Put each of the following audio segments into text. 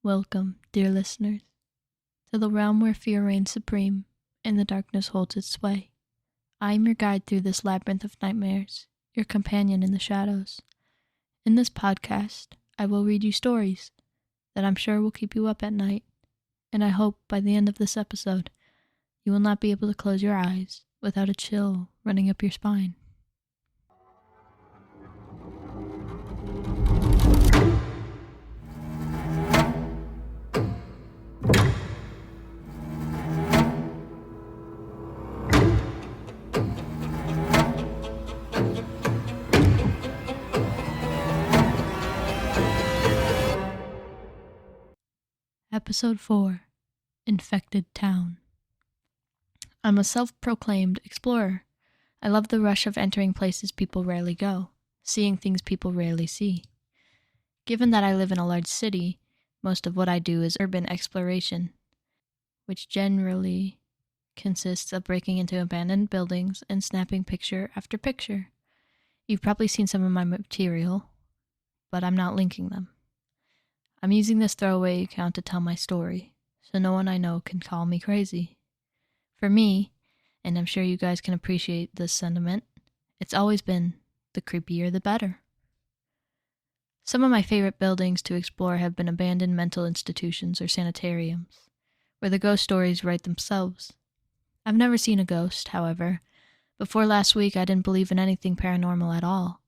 Welcome, dear listeners, to the realm where fear reigns supreme and the darkness holds its sway. I am your guide through this labyrinth of nightmares, your companion in the shadows. In this podcast, I will read you stories that I'm sure will keep you up at night, and I hope by the end of this episode, you will not be able to close your eyes without a chill running up your spine. Episode 4, Infected Town. I'm a self-proclaimed explorer. I love the rush of entering places people rarely go, seeing things people rarely see. Given that I live in a large city, most of what I do is urban exploration, which generally consists of breaking into abandoned buildings and snapping picture after picture. You've probably seen some of my material, but I'm not linking them. I'm using this throwaway account to tell my story, so no one I know can call me crazy. For me, and I'm sure you guys can appreciate this sentiment, it's always been the creepier the better. Some of my favorite buildings to explore have been abandoned mental institutions or sanitariums, where the ghost stories write themselves. I've never seen a ghost, however. Before last week, I didn't believe in anything paranormal at all,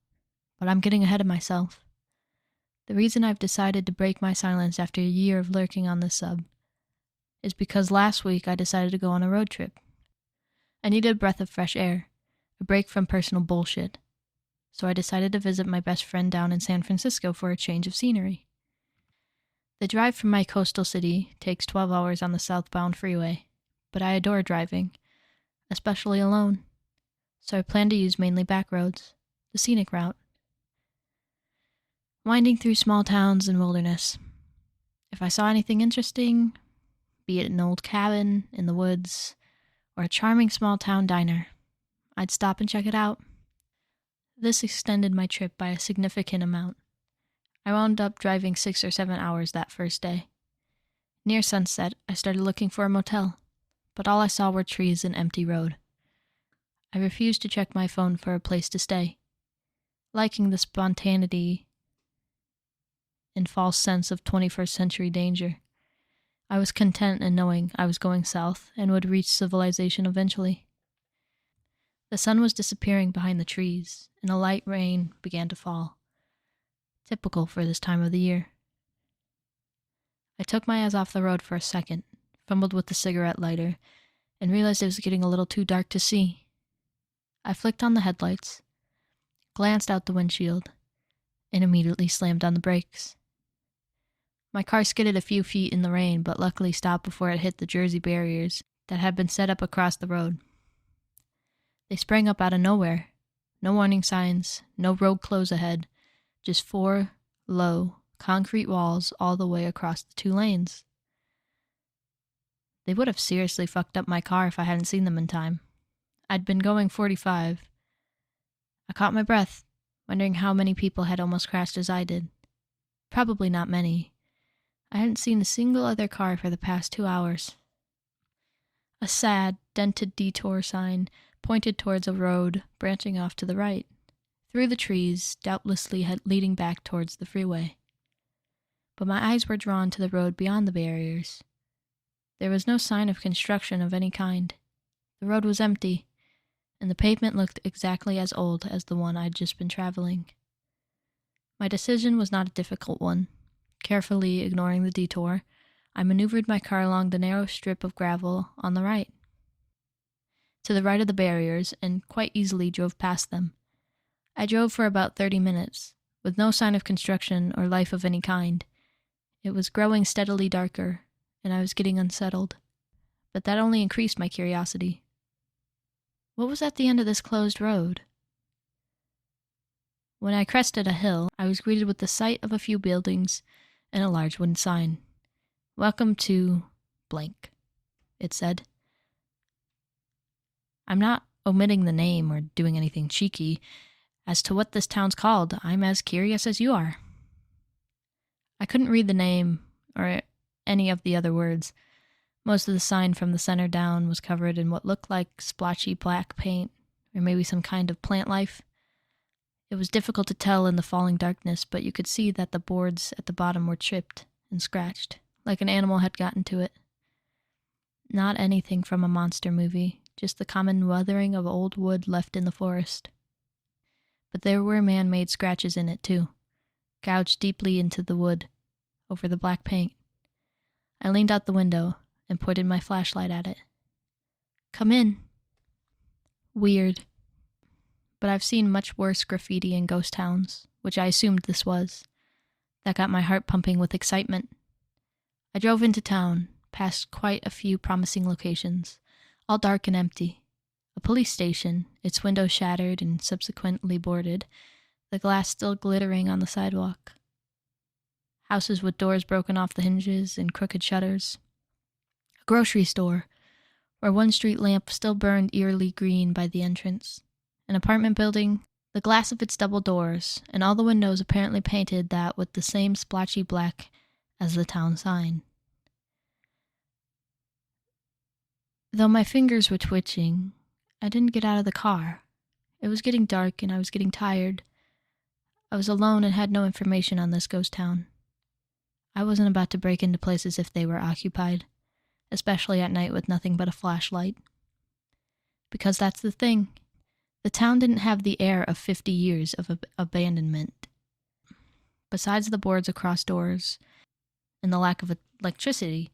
but I'm getting ahead of myself. The reason I've decided to break my silence after a year of lurking on this sub is because last week I decided to go on a road trip. I needed a breath of fresh air, a break from personal bullshit, so I decided to visit my best friend down in San Francisco for a change of scenery. The drive from my coastal city takes 12 hours on the southbound freeway, but I adore driving, especially alone, so I plan to use mainly back roads, the scenic route. Winding through small towns and wilderness. If I saw anything interesting, be it an old cabin in the woods or a charming small town diner, I'd stop and check it out. This extended my trip by a significant amount. I wound up driving 6 or 7 hours that first day. Near sunset, I started looking for a motel, but all I saw were trees and empty road. I refused to check my phone for a place to stay. Liking the spontaneity and false sense of 21st century danger, I was content in knowing I was going south and would reach civilization eventually. The sun was disappearing behind the trees, and a light rain began to fall, typical for this time of the year. I took my eyes off the road for a second, fumbled with the cigarette lighter, and realized it was getting a little too dark to see. I flicked on the headlights, glanced out the windshield, and immediately slammed on the brakes. My car skidded a few feet in the rain, but luckily stopped before it hit the Jersey barriers that had been set up across the road. They sprang up out of nowhere. No warning signs, no road close ahead, just 4 low, concrete walls all the way across the 2 lanes. They would have seriously fucked up my car if I hadn't seen them in time. I'd been going 45. I caught my breath, wondering how many people had almost crashed as I did. Probably not many. I hadn't seen a single other car for the past 2 hours. A sad, dented detour sign pointed towards a road branching off to the right, through the trees, doubtlessly leading back towards the freeway. But my eyes were drawn to the road beyond the barriers. There was no sign of construction of any kind. The road was empty, and the pavement looked exactly as old as the one I'd just been traveling. My decision was not a difficult one. Carefully ignoring the detour, I maneuvered my car along the narrow strip of gravel on the right, to the right of the barriers, and quite easily drove past them. I drove for about 30 minutes, with no sign of construction or life of any kind. It was growing steadily darker, and I was getting unsettled, but that only increased my curiosity. What was at the end of this closed road? When I crested a hill, I was greeted with the sight of a few buildings and a large wooden sign. "Welcome to blank," it said. I'm not omitting the name or doing anything cheeky. As to what this town's called, I'm as curious as you are. I couldn't read the name, or any of the other words. Most of the sign from the center down was covered in what looked like splotchy black paint, or maybe some kind of plant life. It was difficult to tell in the falling darkness, but you could see that the boards at the bottom were chipped and scratched, like an animal had gotten to it. Not anything from a monster movie, just the common weathering of old wood left in the forest. But there were man-made scratches in it, too, gouged deeply into the wood, over the black paint. I leaned out the window and pointed my flashlight at it. "Come in." Weird. But I've seen much worse graffiti in ghost towns, which I assumed this was. That got my heart pumping with excitement. I drove into town, past quite a few promising locations, all dark and empty. A police station, its windows shattered and subsequently boarded, the glass still glittering on the sidewalk. Houses with doors broken off the hinges and crooked shutters. A grocery store, where one street lamp still burned eerily green by the entrance. An apartment building, the glass of its double doors, and all the windows apparently painted that with the same splotchy black as the town sign. Though my fingers were twitching, I didn't get out of the car. It was getting dark and I was getting tired. I was alone and had no information on this ghost town. I wasn't about to break into places if they were occupied, especially at night with nothing but a flashlight. Because that's the thing. The town didn't have the air of 50 years of abandonment. Besides the boards across doors and the lack of electricity,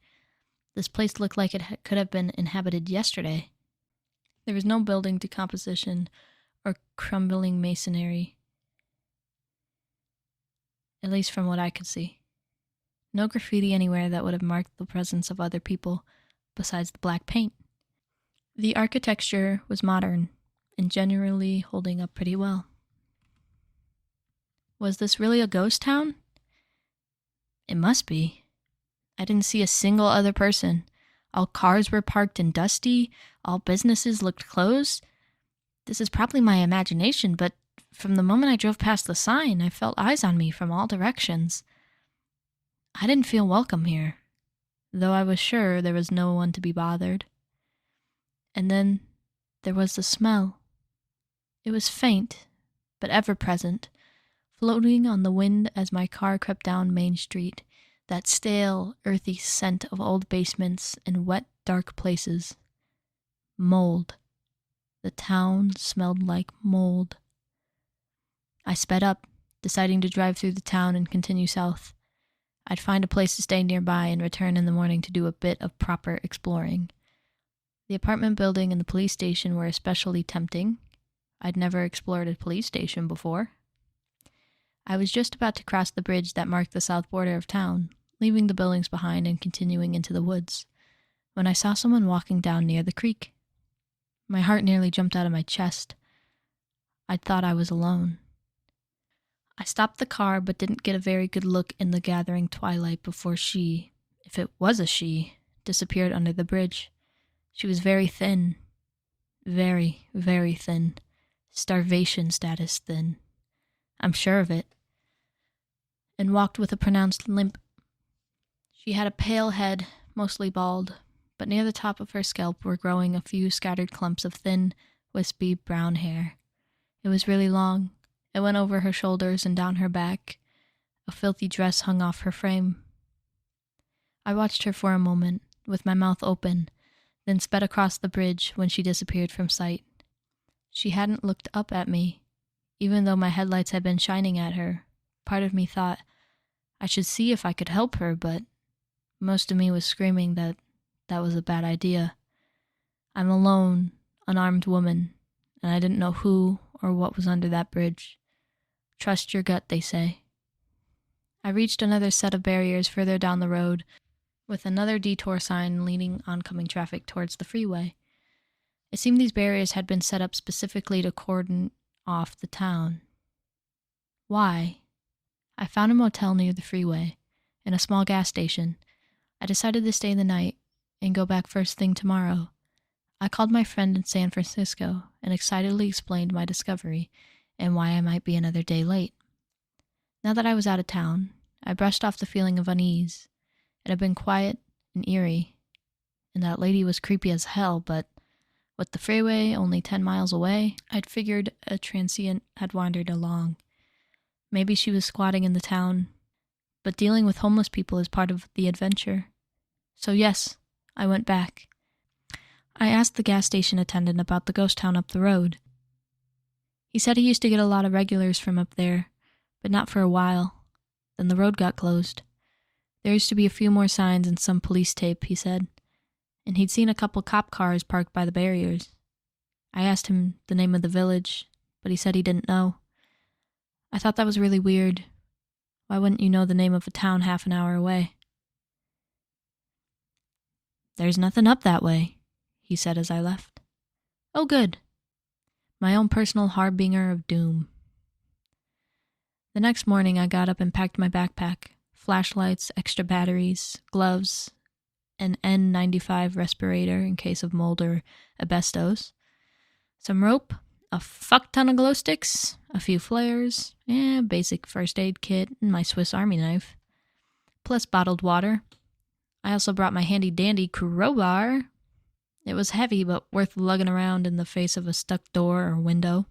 this place looked like it could have been inhabited yesterday. There was no building decomposition or crumbling masonry, at least from what I could see. No graffiti anywhere that would have marked the presence of other people besides the black paint. The architecture was modern and generally holding up pretty well. Was this really a ghost town? It must be. I didn't see a single other person. All cars were parked and dusty. All businesses looked closed. This is probably my imagination, but from the moment I drove past the sign, I felt eyes on me from all directions. I didn't feel welcome here, though I was sure there was no one to be bothered. And then there was the smell. It was faint, but ever present, floating on the wind as my car crept down Main Street, that stale, earthy scent of old basements and wet, dark places. Mold. The town smelled like mold. I sped up, deciding to drive through the town and continue south. I'd find a place to stay nearby and return in the morning to do a bit of proper exploring. The apartment building and the police station were especially tempting. I'd never explored a police station before. I was just about to cross the bridge that marked the south border of town, leaving the buildings behind and continuing into the woods, when I saw someone walking down near the creek. My heart nearly jumped out of my chest. I'd thought I was alone. I stopped the car but didn't get a very good look in the gathering twilight before she, if it was a she, disappeared under the bridge. She was very thin. Very, very thin. Starvation status thin. I'm sure of it. And walked with a pronounced limp. She had a pale head, mostly bald, but near the top of her scalp were growing a few scattered clumps of thin, wispy brown hair. It was really long. It went over her shoulders and down her back. A filthy dress hung off her frame. I watched her for a moment, with my mouth open, then sped across the bridge when she disappeared from sight. She hadn't looked up at me, even though my headlights had been shining at her. Part of me thought I should see if I could help her, but most of me was screaming that that was a bad idea. I'm a lone, unarmed woman, and I didn't know who or what was under that bridge. Trust your gut, they say. I reached another set of barriers further down the road, with another detour sign leading oncoming traffic towards the freeway. It seemed these barriers had been set up specifically to cordon off the town. Why? I found a motel near the freeway, and a small gas station. I decided to stay the night and go back first thing tomorrow. I called my friend in San Francisco and excitedly explained my discovery and why I might be another day late. Now that I was out of town, I brushed off the feeling of unease. It had been quiet and eerie, and that lady was creepy as hell, but with the freeway only 10 miles away, I'd figured a transient had wandered along. Maybe she was squatting in the town, but dealing with homeless people is part of the adventure. So yes, I went back. I asked the gas station attendant about the ghost town up the road. He said he used to get a lot of regulars from up there, but not for a while. Then the road got closed. There used to be a few more signs and some police tape, he said, and he'd seen a couple cop cars parked by the barriers. I asked him the name of the village, but he said he didn't know. I thought that was really weird. Why wouldn't you know the name of a town half an hour away? There's nothing up that way, he said as I left. Oh, good. My own personal harbinger of doom. The next morning I got up and packed my backpack, flashlights, extra batteries, gloves, an N95 respirator in case of mold or asbestos, some rope, a fuck ton of glow sticks, a few flares, basic first aid kit, and my Swiss Army knife, plus bottled water. I also brought my handy-dandy crowbar. It was heavy, but worth lugging around in the face of a stuck door or window.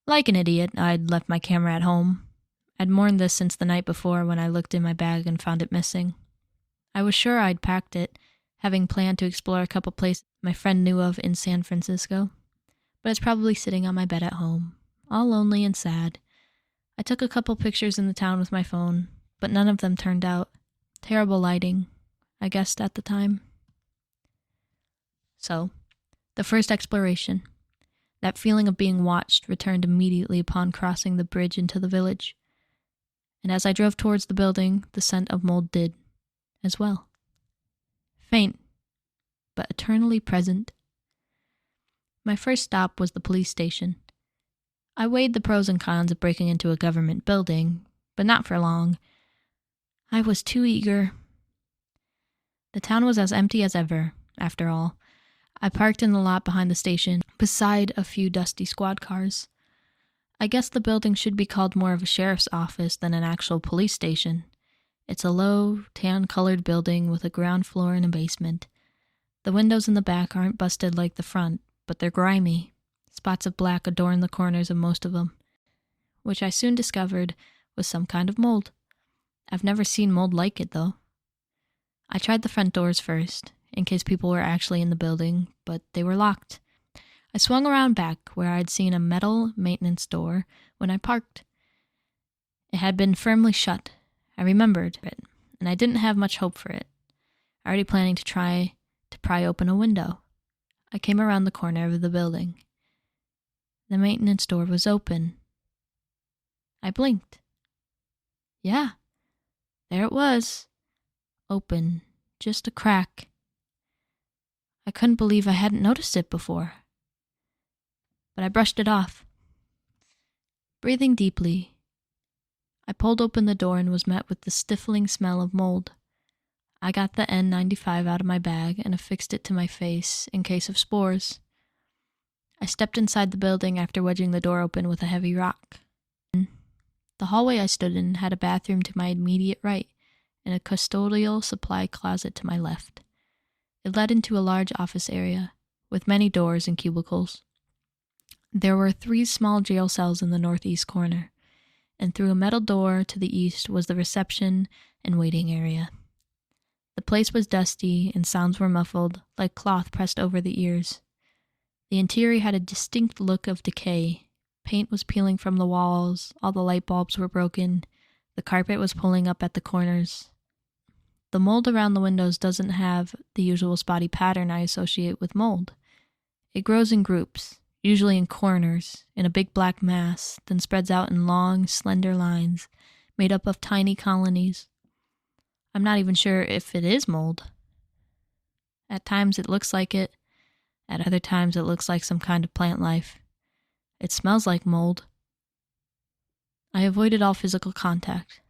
Like an idiot, I'd left my camera at home. I'd mourned this since the night before when I looked in my bag and found it missing. I was sure I'd packed it, having planned to explore a couple places my friend knew of in San Francisco. But it's probably sitting on my bed at home, all lonely and sad. I took a couple pictures in the town with my phone, but none of them turned out. Terrible lighting, I guessed at the time. So, the first exploration. That feeling of being watched returned immediately upon crossing the bridge into the village. And as I drove towards the building, the scent of mold did as well. Faint, but eternally present. My first stop was the police station. I weighed the pros and cons of breaking into a government building, but not for long. I was too eager. The town was as empty as ever, after all. I parked in the lot behind the station, beside a few dusty squad cars. I guess the building should be called more of a sheriff's office than an actual police station. It's a low, tan-colored building with a ground floor and a basement. The windows in the back aren't busted like the front, but they're grimy. Spots of black adorn the corners of most of them, which I soon discovered was some kind of mold. I've never seen mold like it, though. I tried the front doors first, in case people were actually in the building, but they were locked. I swung around back where I'd seen a metal maintenance door when I parked. It had been firmly shut. I remembered it, and I didn't have much hope for it. Already planning to try to pry open a window. I came around the corner of the building. The maintenance door was open. I blinked. Yeah, there it was. Open, just a crack. I couldn't believe I hadn't noticed it before. But I brushed it off. Breathing deeply, I pulled open the door and was met with the stifling smell of mold. I got the N95 out of my bag and affixed it to my face in case of spores. I stepped inside the building after wedging the door open with a heavy rock. The hallway I stood in had a bathroom to my immediate right and a custodial supply closet to my left. It led into a large office area, with many doors and cubicles. There were 3 small jail cells in the northeast corner, and through a metal door to the east was the reception and waiting area. The place was dusty, and sounds were muffled, like cloth pressed over the ears. The interior had a distinct look of decay. Paint was peeling from the walls, all the light bulbs were broken, the carpet was pulling up at the corners. The mold around the windows doesn't have the usual spotty pattern I associate with mold. It grows in groups, usually in corners, in a big black mass, then spreads out in long, slender lines, made up of tiny colonies. I'm not even sure if it is mold. At times it looks like it, at other times it looks like some kind of plant life. It smells like mold. I avoided all physical contact.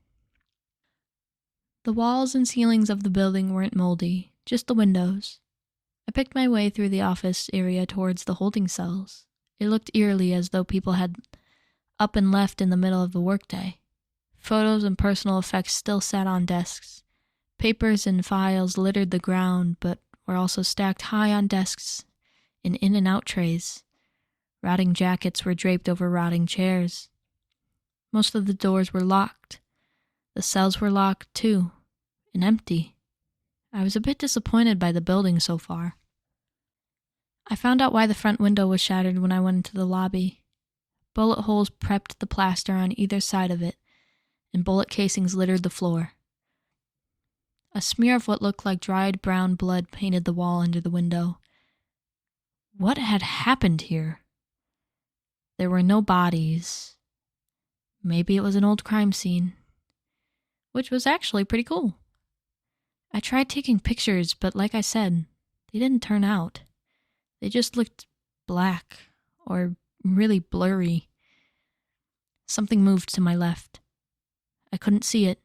The walls and ceilings of the building weren't moldy, just the windows. I picked my way through the office area towards the holding cells. It looked eerily as though people had up and left in the middle of the workday. Photos and personal effects still sat on desks. Papers and files littered the ground, but were also stacked high on desks and in and out trays. Rotting jackets were draped over rotting chairs. Most of the doors were locked. The cells were locked, too, and empty. I was a bit disappointed by the building so far. I found out why the front window was shattered when I went into the lobby. Bullet holes prepped the plaster on either side of it, and bullet casings littered the floor. A smear of what looked like dried brown blood painted the wall under the window. What had happened here? There were no bodies. Maybe it was an old crime scene, which was actually pretty cool. I tried taking pictures, but like I said, they didn't turn out. They just looked black or really blurry. Something moved to my left. I couldn't see it,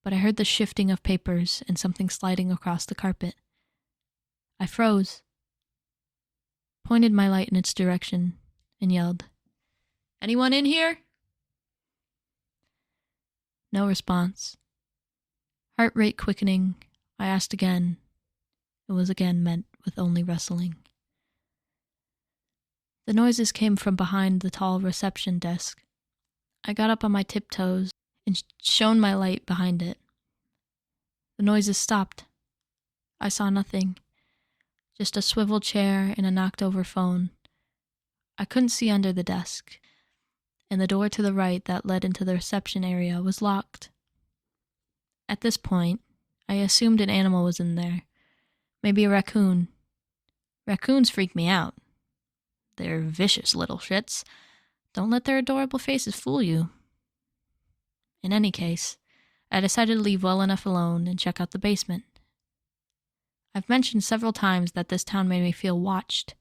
but I heard the shifting of papers and something sliding across the carpet. I froze, pointed my light in its direction, and yelled, "Anyone in here?" No response. Heart rate quickening, I asked again. It was again met with only rustling. The noises came from behind the tall reception desk. I got up on my tiptoes and shone my light behind it. The noises stopped. I saw nothing. Just a swivel chair and a knocked-over phone. I couldn't see under the desk, and the door to the right that led into the reception area was locked. At this point, I assumed an animal was in there. Maybe a raccoon. Raccoons freak me out. They're vicious little shits. Don't let their adorable faces fool you. In any case, I decided to leave well enough alone and check out the basement. I've mentioned several times that this town made me feel watched.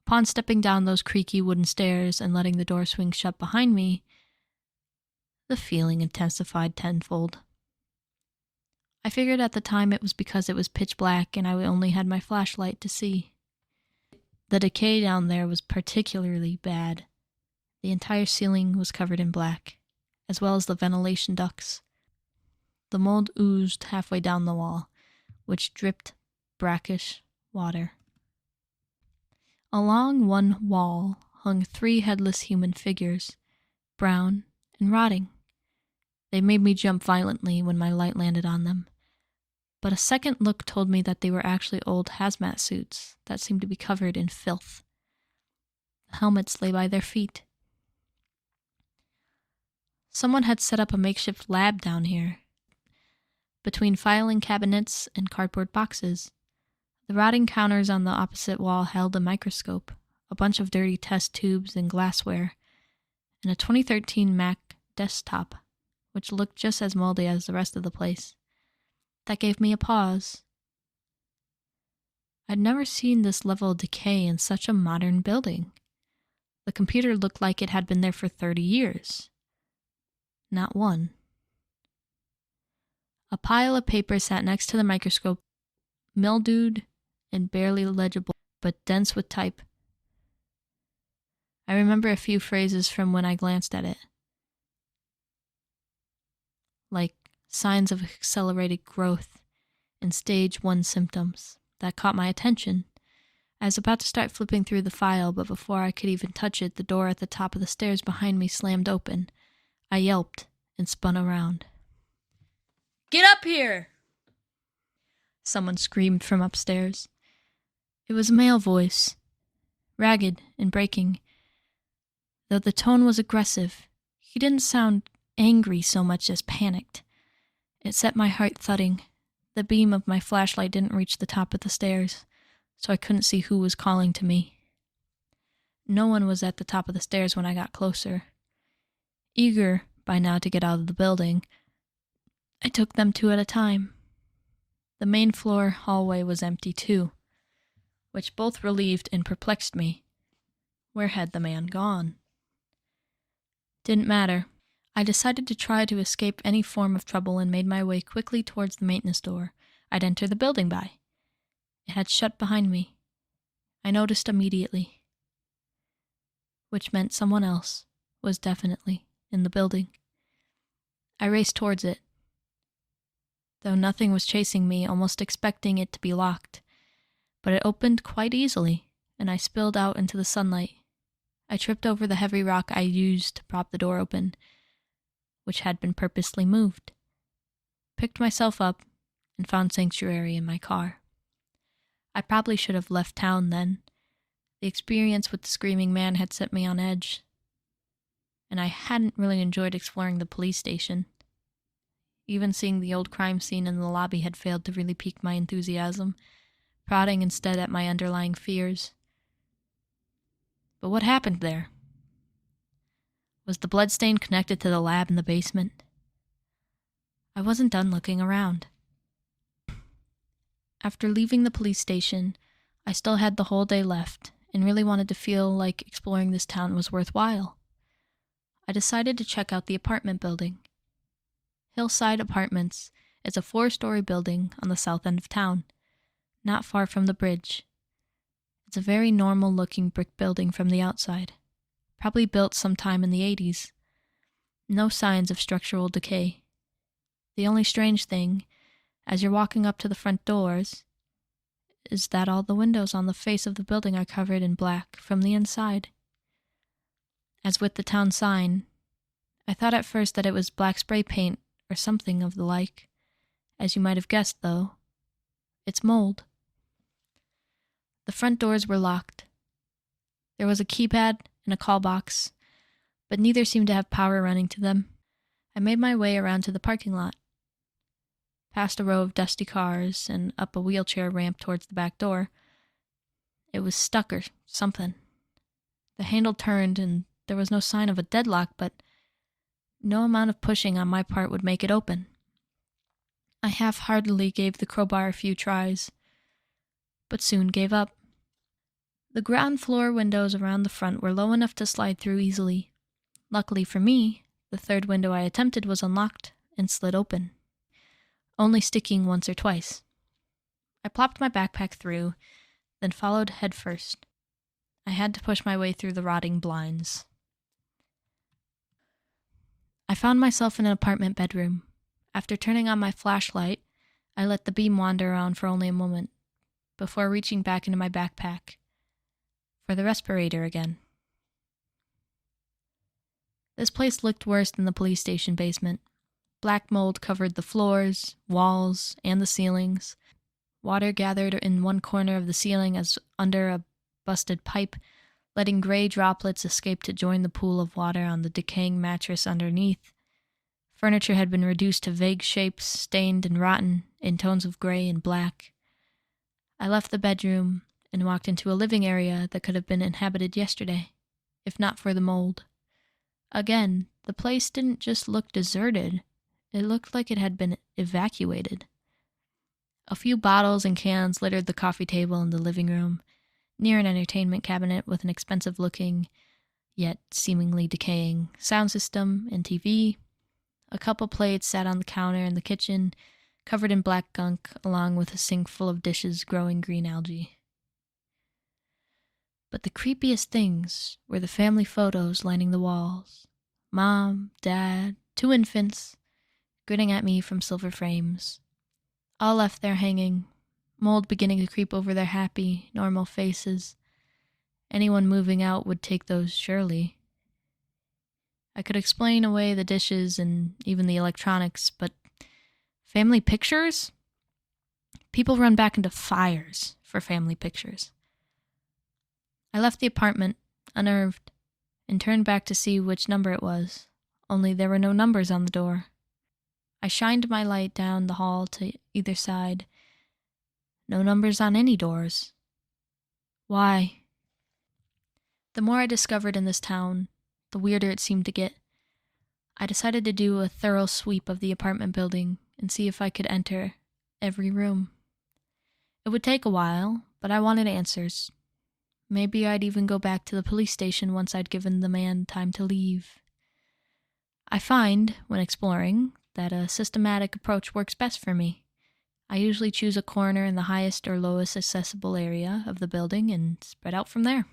Upon stepping down those creaky wooden stairs and letting the door swing shut behind me, the feeling intensified tenfold. I figured at the time it was because it was pitch black and I only had my flashlight to see. The decay down there was particularly bad. The entire ceiling was covered in black, as well as the ventilation ducts. The mold oozed halfway down the wall, which dripped brackish water. Along one wall hung 3 headless human figures, brown and rotting. They made me jump violently when my light landed on them, but a second look told me that they were actually old hazmat suits that seemed to be covered in filth. The helmets lay by their feet. Someone had set up a makeshift lab down here. Between filing cabinets and cardboard boxes, the rotting counters on the opposite wall held a microscope, a bunch of dirty test tubes and glassware, and a 2013 Mac desktop, which looked just as moldy as the rest of the place. That gave me a pause. I'd never seen this level of decay in such a modern building. The computer looked like it had been there for 30 years. Not one. A pile of paper sat next to the microscope, mildewed and barely legible, but dense with type. I remember a few phrases from when I glanced at it, like signs of accelerated growth and stage 1 symptoms, that caught my attention. I was about to start flipping through the file, but before I could even touch it, the door at the top of the stairs behind me slammed open. I yelped and spun around. "Get up here!" Someone screamed from upstairs. It was a male voice, ragged and breaking. Though the tone was aggressive, he didn't sound angry so much as panicked. It set my heart thudding. The beam of my flashlight didn't reach the top of the stairs, so I couldn't see who was calling to me. No one was at the top of the stairs when I got closer. Eager by now to get out of the building, I took them 2 at a time. The main floor hallway was empty too, which both relieved and perplexed me. Where had the man gone? Didn't matter. I decided to try to escape any form of trouble and made my way quickly towards the maintenance door I'd enter the building by. It had shut behind me. I noticed immediately, which meant someone else was definitely in the building. I raced towards it. though nothing was chasing me, almost expecting it to be locked. But it opened quite easily, and I spilled out into the sunlight. I tripped over the heavy rock I used to prop the door open, which had been purposely moved, picked myself up, and found sanctuary in my car. I probably should have left town then. The experience with the screaming man had set me on edge, and I hadn't really enjoyed exploring the police station. Even seeing the old crime scene in the lobby had failed to really pique my enthusiasm, prodding instead at my underlying fears. But what happened there? Was the bloodstain connected to the lab in the basement? I wasn't done looking around. After leaving the police station, I still had the whole day left and really wanted to feel like exploring this town was worthwhile. I decided to check out the apartment building. Hillside Apartments is a 4-story building on the south end of town, not far from the bridge. It's a very normal-looking brick building from the outside, probably built sometime in the 80s. No signs of structural decay. The only strange thing, as you're walking up to the front doors, is that all the windows on the face of the building are covered in black from the inside. As with the town sign, I thought at first that it was black spray paint or something of the like. As you might have guessed, though, it's mold. The front doors were locked. There was a keypad and a call box, but neither seemed to have power running to them. I made my way around to the parking lot, past a row of dusty cars, and up a wheelchair ramp towards the back door. It was stuck or something. The handle turned, and there was no sign of a deadlock, but no amount of pushing on my part would make it open. I half-heartedly gave the crowbar a few tries, but soon gave up. The ground floor windows around the front were low enough to slide through easily. Luckily for me, the third window I attempted was unlocked and slid open, only sticking once or twice. I plopped my backpack through, then followed headfirst. I had to push my way through the rotting blinds. I found myself in an apartment bedroom. After turning on my flashlight, I let the beam wander around for only a moment, before reaching back into my backpack for the respirator again. This place looked worse than the police station basement. Black mold covered the floors, walls, and the ceilings. Water gathered in one corner of the ceiling as under a busted pipe, letting gray droplets escape to join the pool of water on the decaying mattress underneath. Furniture had been reduced to vague shapes, stained and rotten, in tones of gray and black. I left the bedroom and walked into a living area that could have been inhabited yesterday, if not for the mold. Again, the place didn't just look deserted, it looked like it had been evacuated. A few bottles and cans littered the coffee table in the living room, near an entertainment cabinet with an expensive-looking, yet seemingly decaying, sound system and TV. A couple plates sat on the counter in the kitchen, covered in black gunk, along with a sink full of dishes growing green algae. But the creepiest things were the family photos lining the walls. Mom, Dad, 2 infants, grinning at me from silver frames. All left there hanging, mold beginning to creep over their happy, normal faces. Anyone moving out would take those, surely. I could explain away the dishes and even the electronics, but family pictures? People run back into fires for family pictures. I left the apartment, unnerved, and turned back to see which number it was, only there were no numbers on the door. I shined my light down the hall to either side. No numbers on any doors. Why? The more I discovered in this town, the weirder it seemed to get. I decided to do a thorough sweep of the apartment building and see if I could enter every room. It would take a while, but I wanted answers. Maybe I'd even go back to the police station once I'd given the man time to leave. I find, when exploring, that a systematic approach works best for me. I usually choose a corner in the highest or lowest accessible area of the building and spread out from there.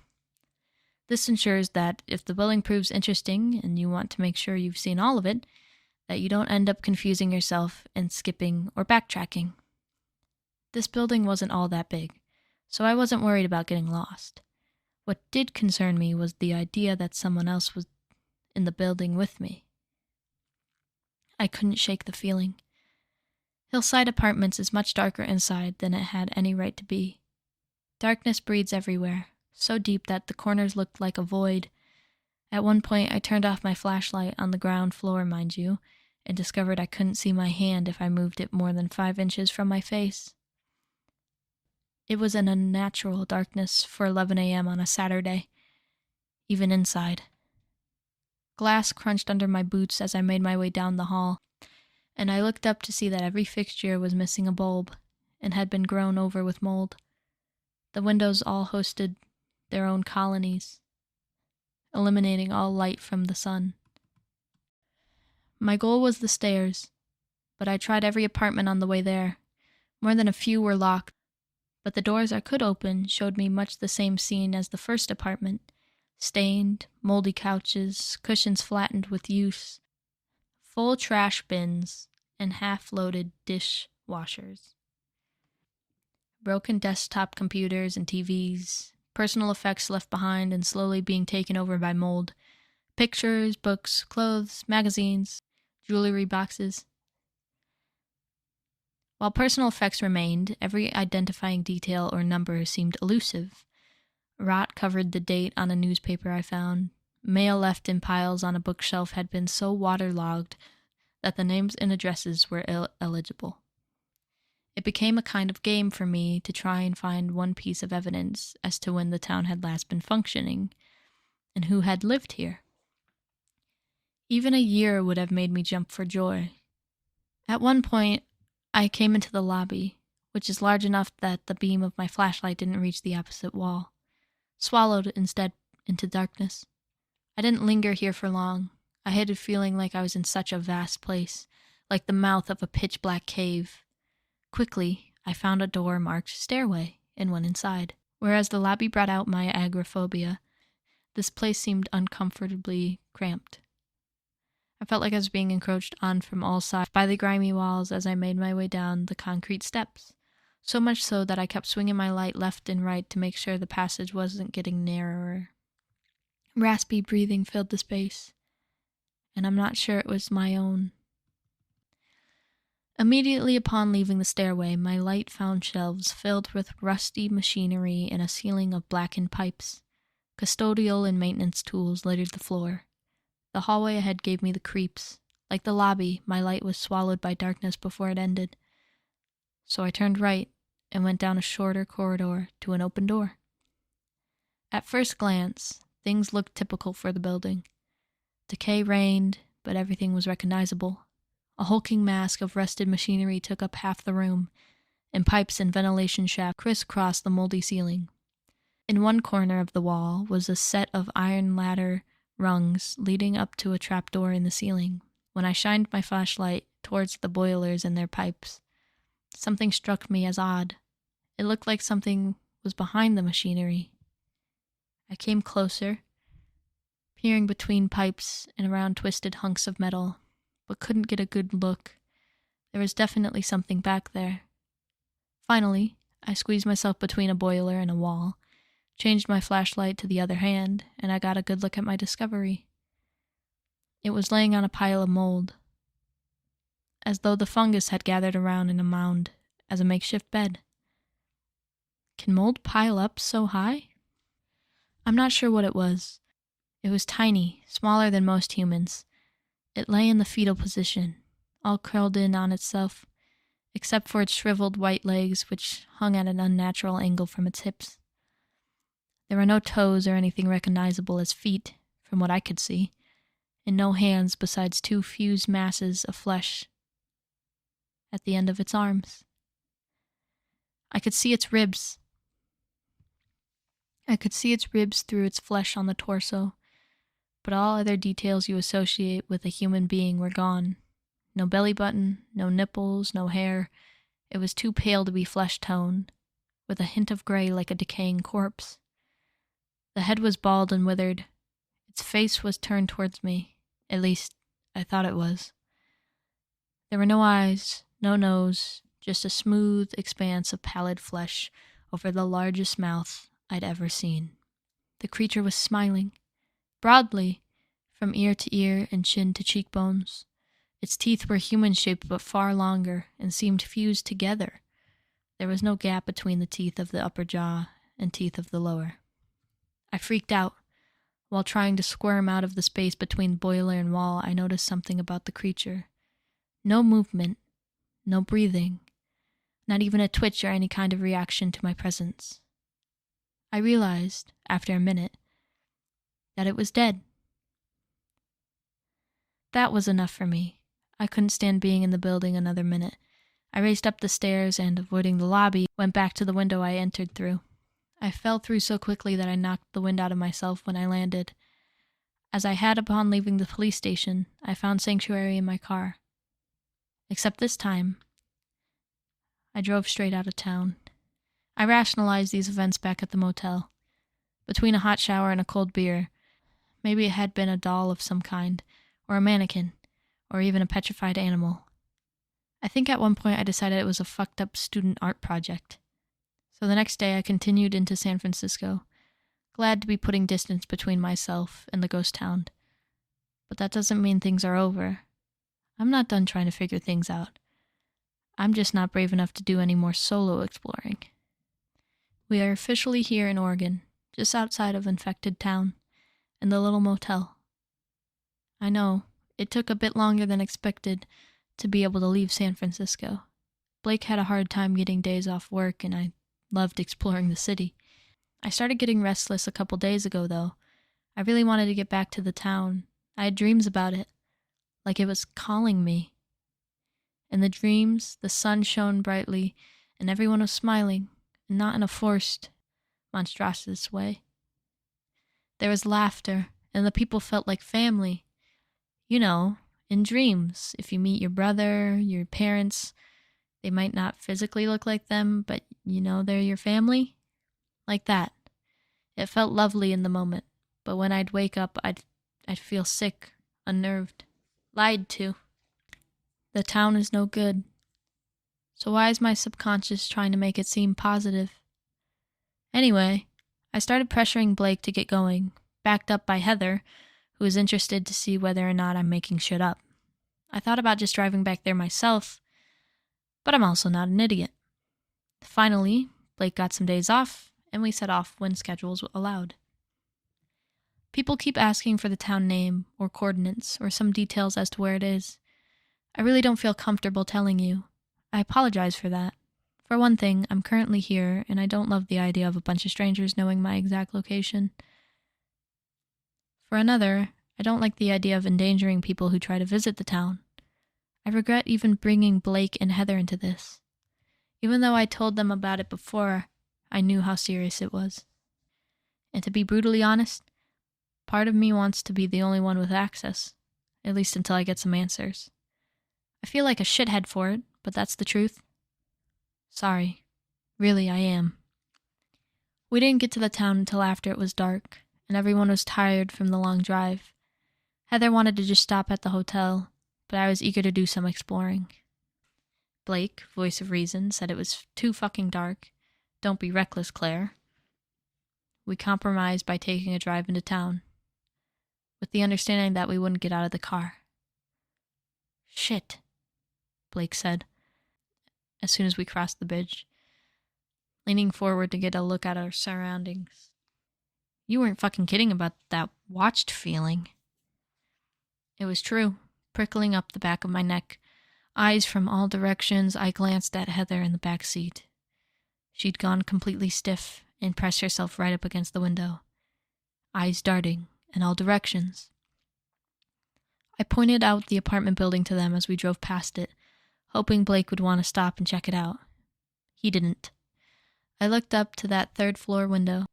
This ensures that if the building proves interesting and you want to make sure you've seen all of it, that you don't end up confusing yourself and skipping or backtracking. This building wasn't all that big, so I wasn't worried about getting lost. What did concern me was the idea that someone else was in the building with me. I couldn't shake the feeling. Hillside Apartments is much darker inside than it had any right to be. Darkness breeds everywhere, so deep that the corners looked like a void. At one point, I turned off my flashlight on the ground floor, mind you, and discovered I couldn't see my hand if I moved it more than 5 inches from my face. It was an unnatural darkness for 11 a.m. on a Saturday, even inside. Glass crunched under my boots as I made my way down the hall, and I looked up to see that every fixture was missing a bulb and had been grown over with mold. The windows all hosted their own colonies, eliminating all light from the sun. My goal was the stairs, but I tried every apartment on the way there. More than a few were locked, but the doors I could open showed me much the same scene as the first apartment: stained, moldy couches, cushions flattened with use, full trash bins, and half-loaded dish washers. Broken desktop computers and TVs, personal effects left behind and slowly being taken over by mold, pictures, books, clothes, magazines, jewelry boxes. While personal effects remained, every identifying detail or number seemed elusive. Rot covered the date on a newspaper I found. Mail left in piles on a bookshelf had been so waterlogged that the names and addresses were illegible. It became a kind of game for me to try and find one piece of evidence as to when the town had last been functioning, and who had lived here. Even a year would have made me jump for joy. At one point, I came into the lobby, which is large enough that the beam of my flashlight didn't reach the opposite wall, swallowed instead into darkness. I didn't linger here for long. I hated feeling like I was in such a vast place, like the mouth of a pitch-black cave. Quickly, I found a door marked stairway and went inside. Whereas the lobby brought out my agoraphobia, this place seemed uncomfortably cramped. I felt like I was being encroached on from all sides by the grimy walls as I made my way down the concrete steps, so much so that I kept swinging my light left and right to make sure the passage wasn't getting narrower. Raspy breathing filled the space, and I'm not sure it was my own. Immediately upon leaving the stairway, my light found shelves filled with rusty machinery and a ceiling of blackened pipes. Custodial and maintenance tools littered the floor. The hallway ahead gave me the creeps. Like the lobby, my light was swallowed by darkness before it ended. So I turned right and went down a shorter corridor to an open door. At first glance, things looked typical for the building. Decay reigned, but everything was recognizable. A hulking mass of rusted machinery took up half the room, and pipes and ventilation shafts crisscrossed the moldy ceiling. In one corner of the wall was a set of iron ladder rungs leading up to a trapdoor in the ceiling. When I shined my flashlight towards the boilers and their pipes, something struck me as odd. It looked like something was behind the machinery. I came closer, peering between pipes and around twisted hunks of metal, but couldn't get a good look. There was definitely something back there. Finally, I squeezed myself between a boiler and a wall, changed my flashlight to the other hand, and I got a good look at my discovery. It was laying on a pile of mold, as though the fungus had gathered around in a mound as a makeshift bed. Can mold pile up so high? I'm not sure what it was. It was tiny, smaller than most humans. It lay in the fetal position, all curled in on itself, except for its shriveled white legs, which hung at an unnatural angle from its hips. There were no toes or anything recognizable as feet, from what I could see, and no hands besides 2 fused masses of flesh at the end of its arms. I could see its ribs. Through its flesh on the torso, but all other details you associate with a human being were gone. No belly button, no nipples, no hair. It was too pale to be flesh-toned, with a hint of gray like a decaying corpse. The head was bald and withered. Its face was turned towards me. At least, I thought it was. There were no eyes, no nose, just a smooth expanse of pallid flesh over the largest mouth I'd ever seen. The creature was smiling, broadly, from ear to ear and chin to cheekbones. Its teeth were human-shaped but far longer and seemed fused together. There was no gap between the teeth of the upper jaw and teeth of the lower. I freaked out. While trying to squirm out of the space between boiler and wall, I noticed something about the creature. No movement, no breathing, not even a twitch or any kind of reaction to my presence. I realized, after a minute, that it was dead. That was enough for me. I couldn't stand being in the building another minute. I raced up the stairs and, avoiding the lobby, went back to the window I entered through. I fell through so quickly that I knocked the wind out of myself when I landed. As I had upon leaving the police station, I found sanctuary in my car. Except this time, I drove straight out of town. I rationalized these events back at the motel. Between a hot shower and a cold beer, maybe it had been a doll of some kind, or a mannequin, or even a petrified animal. I think at one point I decided it was a fucked up student art project. So the next day I continued into San Francisco, glad to be putting distance between myself and the ghost town. But that doesn't mean things are over. I'm not done trying to figure things out. I'm just not brave enough to do any more solo exploring. We are officially here in Oregon, just outside of Infected Town, in the little motel. I know, it took a bit longer than expected to be able to leave San Francisco. Blake had a hard time getting days off work, and I loved exploring the city. I started getting restless a couple days ago, though. I really wanted to get back to the town. I had dreams about it, like it was calling me. In the dreams, the sun shone brightly, and everyone was smiling, and not in a forced, monstrous way. There was laughter, and the people felt like family. You know, in dreams, if you meet your brother, your parents, they might not physically look like them, but you know they're your family? Like that. It felt lovely in the moment, but when I'd wake up, I'd feel sick, unnerved, lied to. The town is no good. So why is my subconscious trying to make it seem positive? Anyway, I started pressuring Blake to get going, backed up by Heather, who was interested to see whether or not I'm making shit up. I thought about just driving back there myself, but I'm also not an idiot. Finally, Blake got some days off, and we set off when schedules allowed. People keep asking for the town name, or coordinates, or some details as to where it is. I really don't feel comfortable telling you. I apologize for that. For one thing, I'm currently here, and I don't love the idea of a bunch of strangers knowing my exact location. For another, I don't like the idea of endangering people who try to visit the town. I regret even bringing Blake and Heather into this. Even though I told them about it before, I knew how serious it was. And to be brutally honest, part of me wants to be the only one with access, at least until I get some answers. I feel like a shithead for it, but that's the truth. Sorry. Really, I am. We didn't get to the town until after it was dark, and everyone was tired from the long drive. Heather wanted to just stop at the hotel, but I was eager to do some exploring. Blake, voice of reason, said it was too fucking dark. Don't be reckless, Claire. We compromised by taking a drive into town, with the understanding that we wouldn't get out of the car. Shit, Blake said, as soon as we crossed the bridge, leaning forward to get a look at our surroundings. You weren't fucking kidding about that watched feeling. It was true, prickling up the back of my neck. Eyes from all directions, I glanced at Heather in the back seat. She'd gone completely stiff and pressed herself right up against the window, eyes darting in all directions. I pointed out the apartment building to them as we drove past it, hoping Blake would want to stop and check it out. He didn't. I looked up to that third-floor window,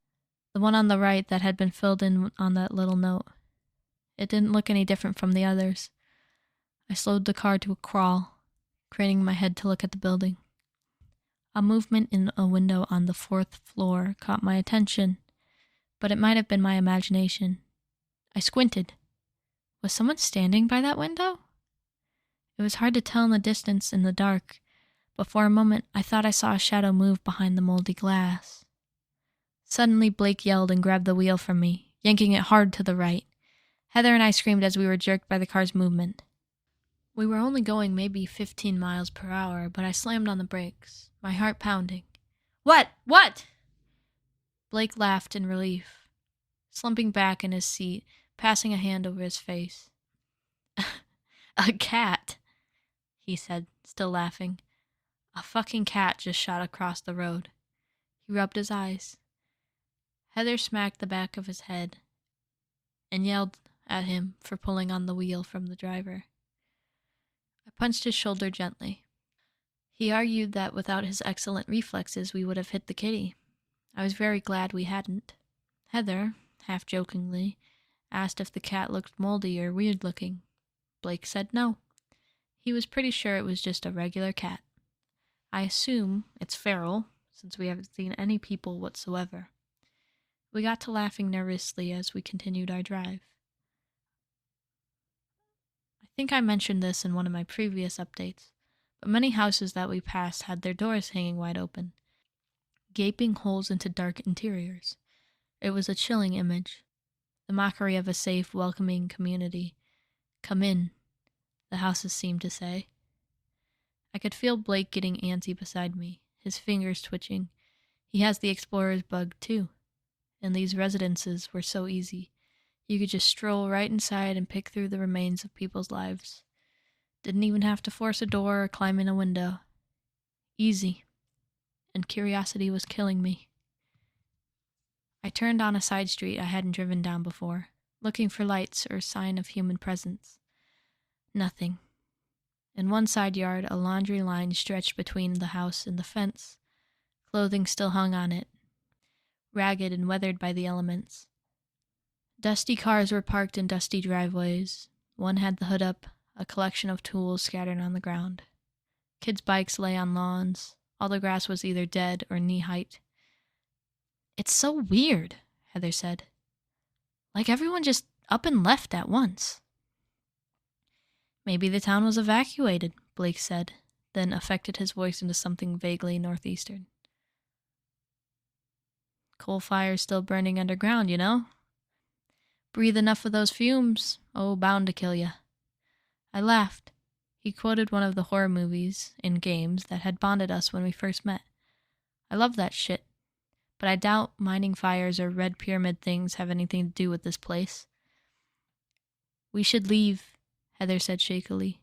the one on the right that had been filled in on that little note. It didn't look any different from the others. I slowed the car to a crawl, craning my head to look at the building. A movement in a window on the fourth floor caught my attention, but it might have been my imagination. I squinted. Was someone standing by that window? It was hard to tell in the distance in the dark, but for a moment I thought I saw a shadow move behind the moldy glass. Suddenly Blake yelled and grabbed the wheel from me, yanking it hard to the right. Heather and I screamed as we were jerked by the car's movement. We were only going maybe 15 miles per hour, but I slammed on the brakes, my heart pounding. What? What? Blake laughed in relief, slumping back in his seat, passing a hand over his face. A cat, he said, still laughing. A fucking cat just shot across the road. He rubbed his eyes. Heather smacked the back of his head and yelled at him for pulling on the wheel from the driver. I punched his shoulder gently. He argued that without his excellent reflexes we would have hit the kitty. I was very glad we hadn't. Heather, half jokingly, asked if the cat looked moldy or weird looking. Blake said no. He was pretty sure it was just a regular cat. I assume it's feral, since we haven't seen any people whatsoever. We got to laughing nervously as we continued our drive. I think I mentioned this in one of my previous updates, but many houses that we passed had their doors hanging wide open, gaping holes into dark interiors. It was a chilling image, the mockery of a safe, welcoming community. Come in, the houses seemed to say. I could feel Blake getting antsy beside me, his fingers twitching. He has the explorer's bug, too. And these residences were so easy. You could just stroll right inside and pick through the remains of people's lives. Didn't even have to force a door or climb in a window. Easy. And curiosity was killing me. I turned on a side street I hadn't driven down before, looking for lights or sign of human presence. Nothing. In one side yard, a laundry line stretched between the house and the fence. Clothing still hung on it, ragged and weathered by the elements. Dusty cars were parked in dusty driveways. One had the hood up, a collection of tools scattered on the ground. Kids' bikes lay on lawns. All the grass was either dead or knee-height. It's so weird, Heather said. Like everyone just up and left at once. Maybe the town was evacuated, Blake said, then affected his voice into something vaguely northeastern. Coal fires still burning underground, you know? Breathe enough of those fumes, oh, bound to kill ya. I laughed. He quoted one of the horror movies and games that had bonded us when we first met. I love that shit, but I doubt mining fires or red pyramid things have anything to do with this place. We should leave, Heather said shakily.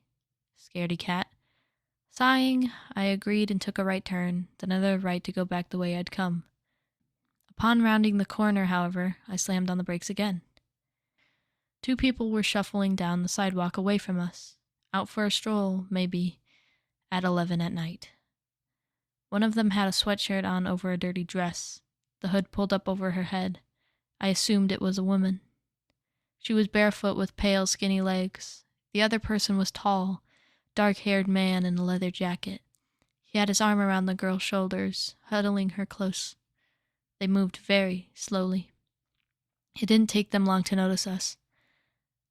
Scaredy cat. Sighing, I agreed and took a right turn, then another right to go back the way I'd come. Upon rounding the corner, however, I slammed on the brakes again. 2 people were shuffling down the sidewalk away from us, out for a stroll, maybe, at 11 at night. One of them had a sweatshirt on over a dirty dress, the hood pulled up over her head. I assumed it was a woman. She was barefoot with pale, skinny legs. The other person was tall, dark-haired man in a leather jacket. He had his arm around the girl's shoulders, huddling her close. They moved very slowly. It didn't take them long to notice us.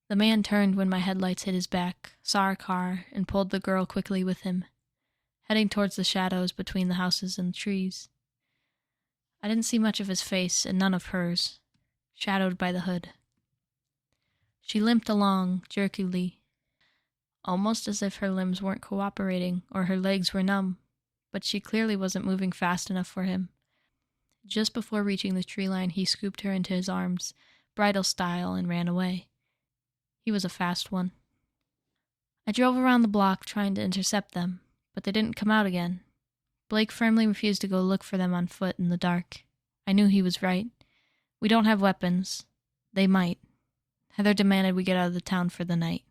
The man turned when my headlights hit his back, saw our car, and pulled the girl quickly with him, heading towards the shadows between the houses and the trees. I didn't see much of his face, and none of hers, shadowed by the hood. She limped along, jerkily, almost as if her limbs weren't cooperating or her legs were numb, but she clearly wasn't moving fast enough for him. Just before reaching the tree line, he scooped her into his arms, bridal style, and ran away. He was a fast one. I drove around the block trying to intercept them, but they didn't come out again. Blake firmly refused to go look for them on foot in the dark. I knew he was right. We don't have weapons. They might. Heather demanded we get out of the town for the night.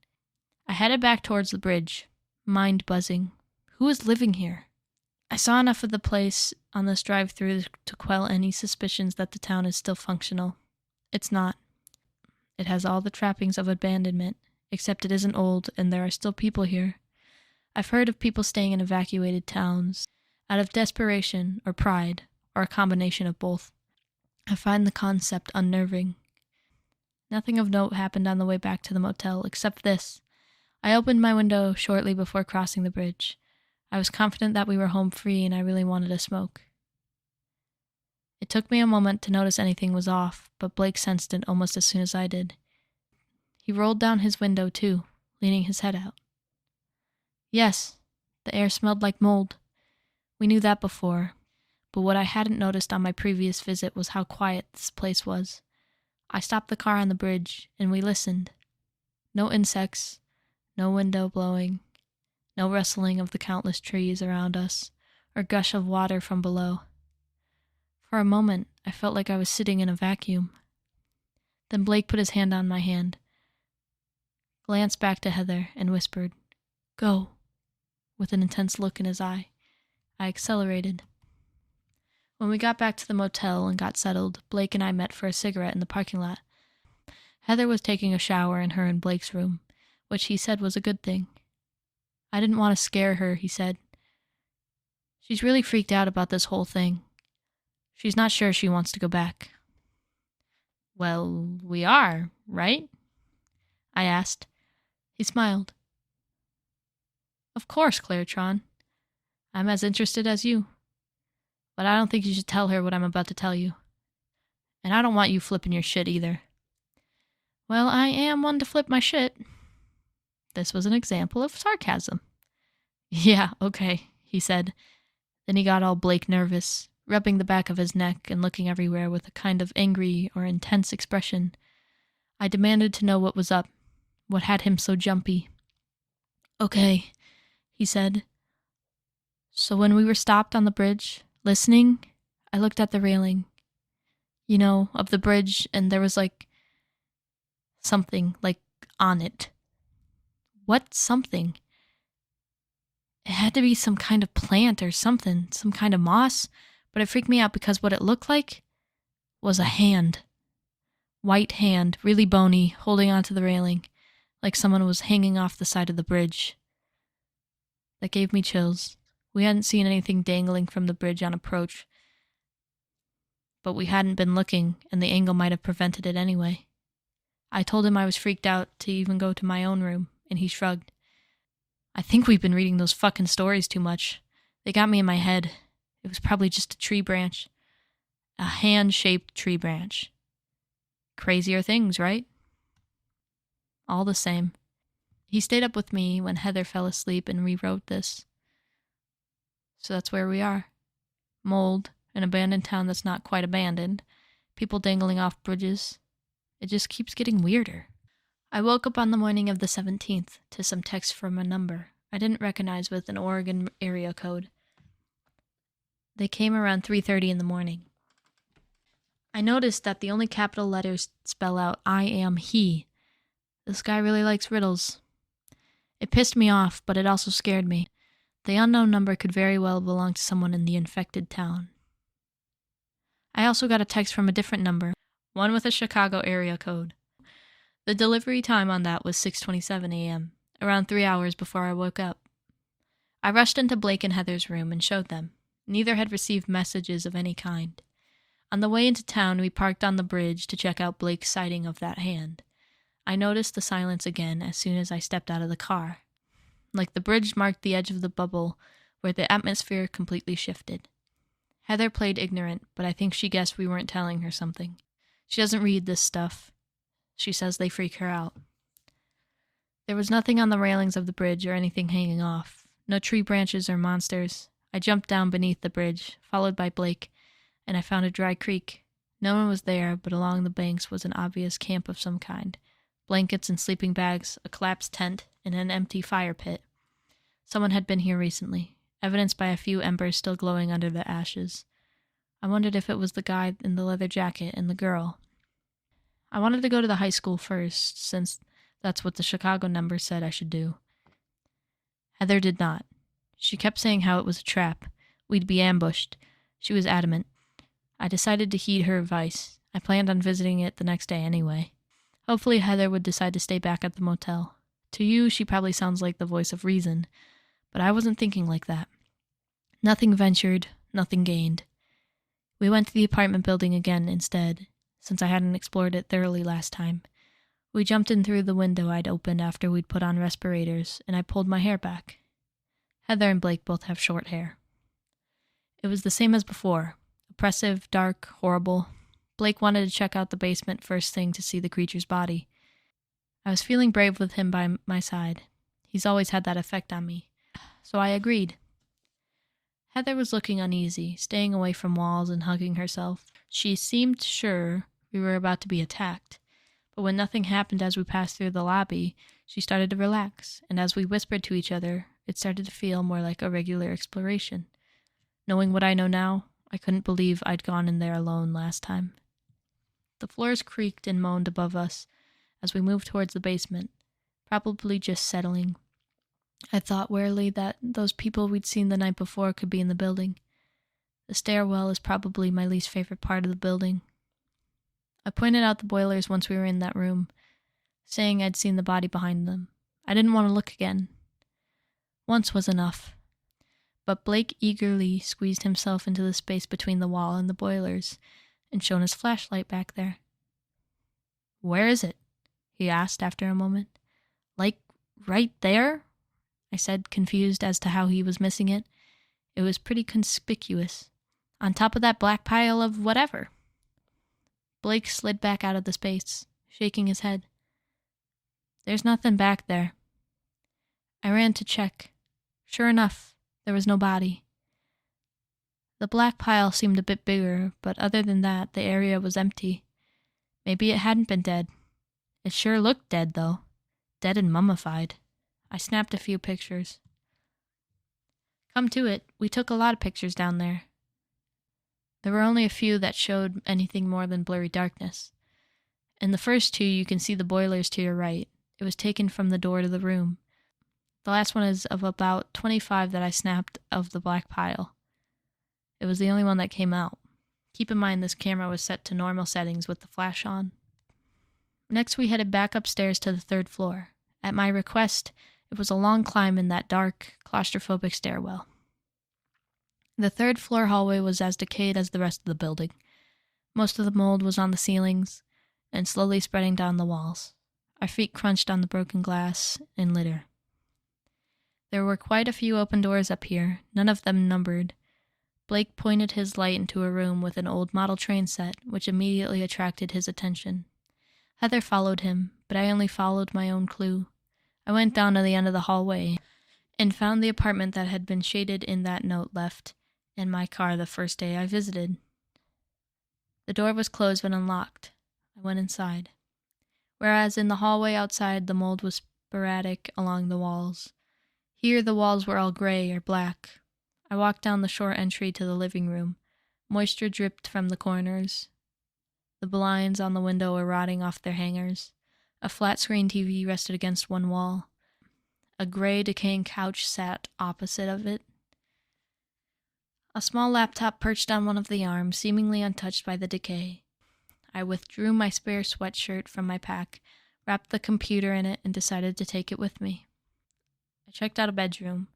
I headed back towards the bridge, mind buzzing. Who is living here? I saw enough of the place on this drive-through to quell any suspicions that the town is still functional. It's not. It has all the trappings of abandonment, except it isn't old and there are still people here. I've heard of people staying in evacuated towns, out of desperation or pride, or a combination of both. I find the concept unnerving. Nothing of note happened on the way back to the motel, except this. I opened my window shortly before crossing the bridge. I was confident that we were home free and I really wanted a smoke. It took me a moment to notice anything was off, but Blake sensed it almost as soon as I did. He rolled down his window too, leaning his head out. Yes, the air smelled like mold. We knew that before, but what I hadn't noticed on my previous visit was how quiet this place was. I stopped the car on the bridge, and we listened. No insects, no window blowing, no rustling of the countless trees around us, or gush of water from below. For a moment, I felt like I was sitting in a vacuum. Then Blake put his hand on my hand, glanced back to Heather, and whispered, "Go," with an intense look in his eye. I accelerated. When we got back to the motel and got settled, Blake and I met for a cigarette in the parking lot. Heather was taking a shower in her and Blake's room, which he said was a good thing. I didn't want to scare her, he said. She's really freaked out about this whole thing. She's not sure she wants to go back. Well, we are, right? I asked. He smiled. Of course, Claretron. I'm as interested as you. But I don't think you should tell her what I'm about to tell you. And I don't want you flipping your shit either. Well, I am one to flip my shit. This was an example of sarcasm. Yeah, okay, he said. Then he got all Blake nervous, rubbing the back of his neck and looking everywhere with a kind of angry or intense expression. I demanded to know what was up, what had him so jumpy. Okay, he said. So when we were stopped on the bridge, listening, I looked at the railing, of the bridge, and there was something, on it. What something? It had to be some kind of plant or something, some kind of moss, but it freaked me out because what it looked like was a hand. White hand, really bony, holding onto the railing, like someone was hanging off the side of the bridge. That gave me chills. We hadn't seen anything dangling from the bridge on approach, but we hadn't been looking, and the angle might have prevented it anyway. I told him I was freaked out to even go to my own room, and he shrugged. I think we've been reading those fucking stories too much. They got me in my head. It was probably just a tree branch. A hand-shaped tree branch. Crazier things, right? All the same. He stayed up with me when Heather fell asleep and rewrote this. So that's where we are. Mold, an abandoned town that's not quite abandoned, people dangling off bridges. It just keeps getting weirder. I woke up on the morning of the 17th to some text from a number I didn't recognize with an Oregon area code. They came around 3:30 in the morning. I noticed that the only capital letters spell out I am he. This guy really likes riddles. It pissed me off, but it also scared me. The unknown number could very well belong to someone in the infected town. I also got a text from a different number, one with a Chicago area code. The delivery time on that was 6:27 a.m., around 3 hours before I woke up. I rushed into Blake and Heather's room and showed them. Neither had received messages of any kind. On the way into town, we parked on the bridge to check out Blake's sighting of that hand. I noticed the silence again as soon as I stepped out of the car. Like the bridge marked the edge of the bubble where the atmosphere completely shifted. Heather played ignorant, but I think she guessed we weren't telling her something. She doesn't read this stuff. She says they freak her out. There was nothing on the railings of the bridge or anything hanging off. No tree branches or monsters. I jumped down beneath the bridge, followed by Blake, and I found a dry creek. No one was there, but along the banks was an obvious camp of some kind. Blankets and sleeping bags, a collapsed tent, and an empty fire pit. Someone had been here recently, evidenced by a few embers still glowing under the ashes. I wondered if it was the guy in the leather jacket and the girl. I wanted to go to the high school first, since that's what the Chicago number said I should do. Heather did not. She kept saying how it was a trap. We'd be ambushed. She was adamant. I decided to heed her advice. I planned on visiting it the next day anyway. Hopefully Heather would decide to stay back at the motel. To you, she probably sounds like the voice of reason, but I wasn't thinking like that. Nothing ventured, nothing gained. We went to the apartment building again instead, since I hadn't explored it thoroughly last time. We jumped in through the window I'd opened after we'd put on respirators, and I pulled my hair back. Heather and Blake both have short hair. It was the same as before. Oppressive, dark, horrible. Blake wanted to check out the basement first thing to see the creature's body. I was feeling brave with him by my side. He's always had that effect on me. So I agreed. Heather was looking uneasy, staying away from walls and hugging herself. She seemed sure we were about to be attacked. But when nothing happened as we passed through the lobby, she started to relax, and as we whispered to each other, it started to feel more like a regular exploration. Knowing what I know now, I couldn't believe I'd gone in there alone last time. The floors creaked and moaned above us as we moved towards the basement, probably just settling. I thought warily that those people we'd seen the night before could be in the building. The stairwell is probably my least favorite part of the building. I pointed out the boilers once we were in that room, saying I'd seen the body behind them. I didn't want to look again. Once was enough. But Blake eagerly squeezed himself into the space between the wall and the boilers and shone his flashlight back there. "Where is it?" he asked after a moment. "Like, right there?" I said, confused as to how he was missing it. It was pretty conspicuous. On top of that black pile of whatever. Blake slid back out of the space, shaking his head. "There's nothing back there." I ran to check. Sure enough, there was no body. The black pile seemed a bit bigger, but other than that, the area was empty. Maybe it hadn't been dead. It sure looked dead, though. Dead and mummified. I snapped a few pictures. Come to it, we took a lot of pictures down there. There were only a few that showed anything more than blurry darkness. In the first two, you can see the boilers to your right. It was taken from the door to the room. The last one is of about 25 that I snapped of the black pile. It was the only one that came out. Keep in mind this camera was set to normal settings with the flash on. Next, we headed back upstairs to the third floor. At my request, it was a long climb in that dark, claustrophobic stairwell. The third floor hallway was as decayed as the rest of the building. Most of the mold was on the ceilings and slowly spreading down the walls. Our feet crunched on the broken glass and litter. There were quite a few open doors up here, none of them numbered. Blake pointed his light into a room with an old model train set, which immediately attracted his attention. Heather followed him, but I only followed my own clue. I went down to the end of the hallway and found the apartment that had been shaded in that note left in my car the first day I visited. The door was closed but unlocked. I went inside. Whereas in the hallway outside the mold was sporadic along the walls, here the walls were all gray or black. I walked down the short entry to the living room. Moisture dripped from the corners. The blinds on the window were rotting off their hangers. A flat-screen TV rested against one wall. A gray, decaying couch sat opposite of it. A small laptop perched on one of the arms, seemingly untouched by the decay. I withdrew my spare sweatshirt from my pack, wrapped the computer in it, and decided to take it with me. I checked out a bedroom.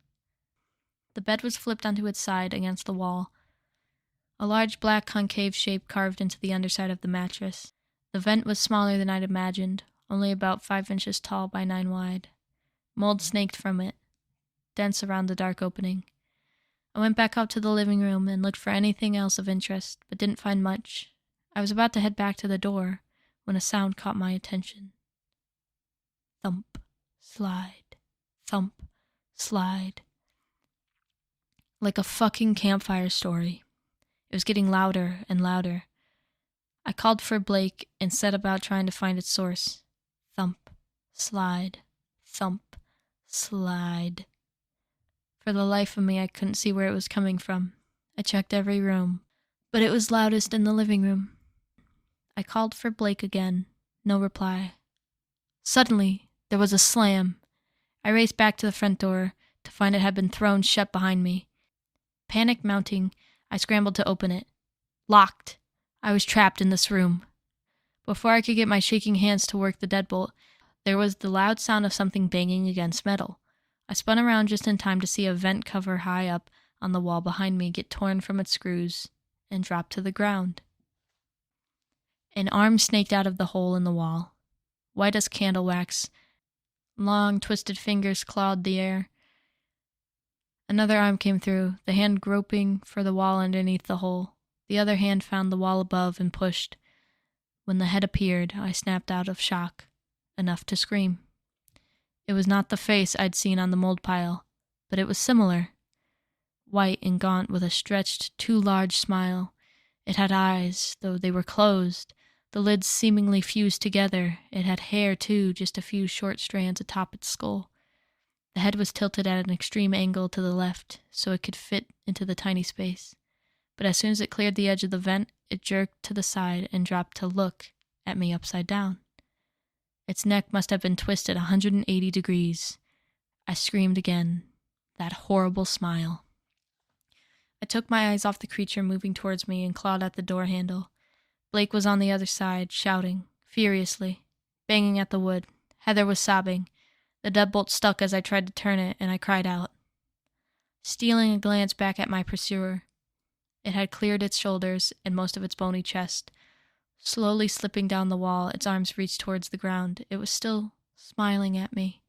The bed was flipped onto its side against the wall. A large black concave shape carved into the underside of the mattress. The vent was smaller than I'd imagined, only about 5 inches tall by 9 wide. Mold snaked from it, dense around the dark opening. I went back out to the living room and looked for anything else of interest, but didn't find much. I was about to head back to the door when a sound caught my attention. Thump, slide, thump, slide. Like a fucking campfire story. It was getting louder and louder. I called for Blake and set about trying to find its source. Thump, slide, thump, slide. For the life of me, I couldn't see where it was coming from. I checked every room, but it was loudest in the living room. I called for Blake again. No reply. Suddenly, there was a slam. I raced back to the front door to find it had been thrown shut behind me. Panic mounting, I scrambled to open it. Locked. I was trapped in this room. Before I could get my shaking hands to work the deadbolt, there was the loud sound of something banging against metal. I spun around just in time to see a vent cover high up on the wall behind me get torn from its screws and drop to the ground. An arm snaked out of the hole in the wall. white as candle wax. Long, twisted fingers clawed the air. Another arm came through, the hand groping for the wall underneath the hole. The other hand found the wall above and pushed. When the head appeared, I snapped out of shock, enough to scream. It was not the face I'd seen on the mold pile, but it was similar. White and gaunt with a stretched, too large smile. It had eyes, though they were closed. The lids seemingly fused together. It had hair, too, just a few short strands atop its skull. The head was tilted at an extreme angle to the left, so it could fit into the tiny space. But as soon as it cleared the edge of the vent, it jerked to the side and dropped to look at me upside down. Its neck must have been twisted 180 degrees. I screamed again. That horrible smile. I took my eyes off the creature moving towards me and clawed at the door handle. Blake was on the other side, shouting, furiously, banging at the wood. Heather was sobbing. The deadbolt stuck as I tried to turn it, and I cried out. Stealing a glance back at my pursuer, it had cleared its shoulders and most of its bony chest. Slowly slipping down the wall, its arms reached towards the ground. It was still smiling at me.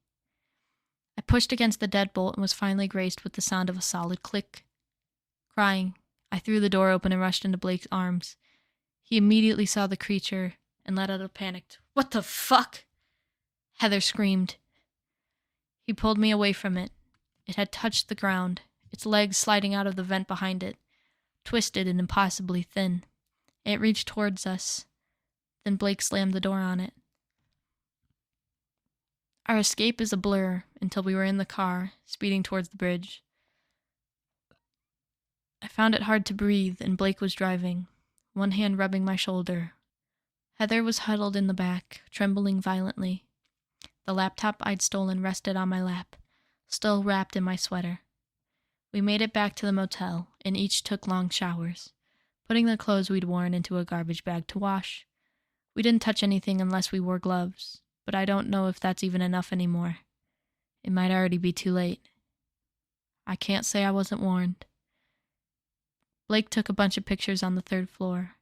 I pushed against the deadbolt and was finally graced with the sound of a solid click. Crying, I threw the door open and rushed into Blake's arms. He immediately saw the creature and let out a panicked, "What the fuck?" Heather screamed. He pulled me away from it. It had touched the ground, its legs sliding out of the vent behind it, twisted and impossibly thin. It reached towards us. Then Blake slammed the door on it. Our escape is a blur until we were in the car, speeding towards the bridge. I found it hard to breathe, and Blake was driving, one hand rubbing my shoulder. Heather was huddled in the back, trembling violently. The laptop I'd stolen rested on my lap, still wrapped in my sweater. We made it back to the motel, and each took long showers, putting the clothes we'd worn into a garbage bag to wash. We didn't touch anything unless we wore gloves, but I don't know if that's even enough anymore. It might already be too late. I can't say I wasn't warned. Blake took a bunch of pictures on the 3rd floor.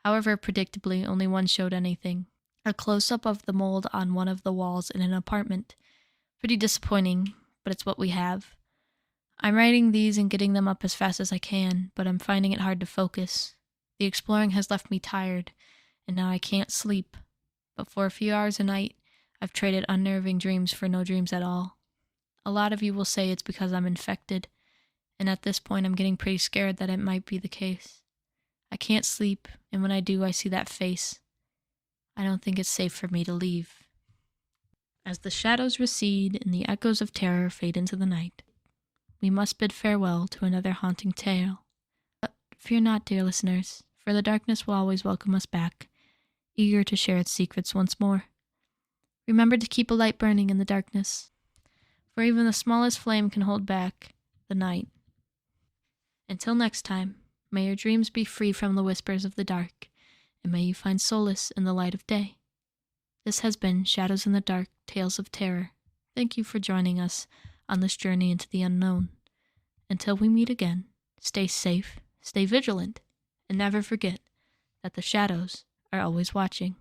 However, predictably, only one showed anything. A close-up of the mold on one of the walls in an apartment. Pretty disappointing, but it's what we have. I'm writing these and getting them up as fast as I can, but I'm finding it hard to focus. The exploring has left me tired, and now I can't sleep. But for a few hours a night, I've traded unnerving dreams for no dreams at all. A lot of you will say it's because I'm infected, and at this point I'm getting pretty scared that it might be the case. I can't sleep, and when I do, I see that face. I don't think it's safe for me to leave. As the shadows recede and the echoes of terror fade into the night, we must bid farewell to another haunting tale. But fear not, dear listeners, for the darkness will always welcome us back, eager to share its secrets once more. Remember to keep a light burning in the darkness, for even the smallest flame can hold back the night. Until next time, may your dreams be free from the whispers of the dark, and may you find solace in the light of day. This has been Shadows in the Dark, Tales of Terror. Thank you for joining us on this journey into the unknown. Until we meet again, stay safe, stay vigilant, and never forget that the shadows are always watching.